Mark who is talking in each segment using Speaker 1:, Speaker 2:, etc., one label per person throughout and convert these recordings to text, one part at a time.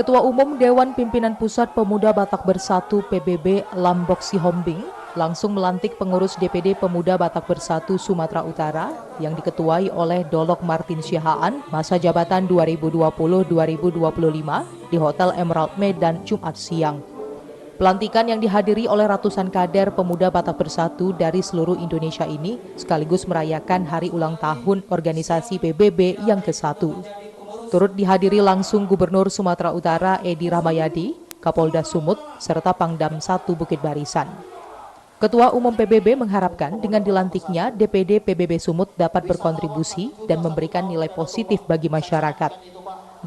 Speaker 1: Ketua Umum Dewan Pimpinan Pusat Pemuda Batak Bersatu PBB Lambok Sihombing langsung melantik pengurus DPD Pemuda Batak Bersatu Sumatera Utara yang diketuai oleh Dolok Martin Siahaan masa jabatan 2020-2025 di Hotel Emerald Medan Jumat siang. Pelantikan yang dihadiri oleh ratusan kader Pemuda Batak Bersatu dari seluruh Indonesia ini sekaligus merayakan hari ulang tahun organisasi PBB yang ke-1. Turut dihadiri langsung Gubernur Sumatera Utara Edi Rahmayadi, Kapolda Sumut, serta Pangdam 1 Bukit Barisan. Ketua Umum PBB mengharapkan dengan dilantiknya DPD PBB Sumut dapat berkontribusi dan memberikan nilai positif bagi masyarakat.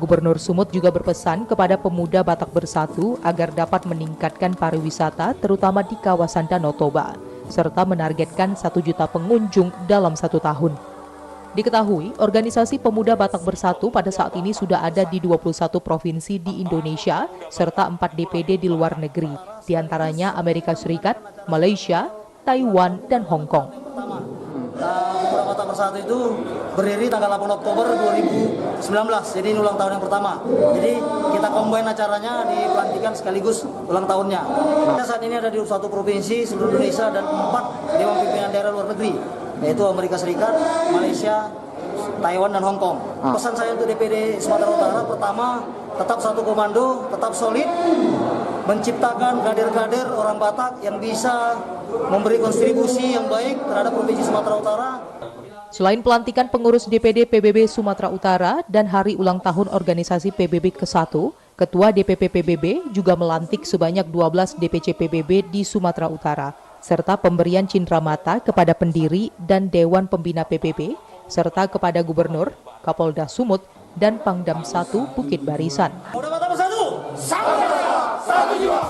Speaker 1: Gubernur Sumut juga berpesan kepada pemuda Batak Bersatu agar dapat meningkatkan pariwisata terutama di kawasan Danau Toba, serta menargetkan 1 juta pengunjung dalam 1 tahun. Diketahui, organisasi Pemuda Batak Bersatu pada saat ini sudah ada di 21 provinsi di Indonesia, serta 4 DPD di luar negeri, di antaranya Amerika Serikat, Malaysia, Taiwan, dan Hong Kong.
Speaker 2: Pemuda Batak Bersatu itu berdiri tanggal 8 Oktober 2019, jadi ini ulang tahun yang pertama. Jadi kita combine acaranya di pelantikan sekaligus ulang tahunnya. Kita saat ini ada di 21 provinsi seluruh Indonesia dan 4 Dewan Pimpinan Daerah luar negeri, yaitu Amerika Serikat, Malaysia, Taiwan, dan Hong Kong. Pesan saya untuk DPD Sumatera Utara, pertama, tetap satu komando, tetap solid, menciptakan kader-kader orang Batak yang bisa memberi kontribusi yang baik terhadap Provinsi Sumatera Utara.
Speaker 1: Selain pelantikan pengurus DPD PBB Sumatera Utara dan hari ulang tahun organisasi PBB ke-1, Ketua DPP PBB juga melantik sebanyak 12 DPC PBB di Sumatera Utara, serta pemberian cindramata kepada pendiri dan Dewan Pembina PBB, serta kepada Gubernur, Kapolda Sumut, dan Pangdam 1 Bukit Barisan.
Speaker 2: Pemuda Batak Bersatu, satu jiwa.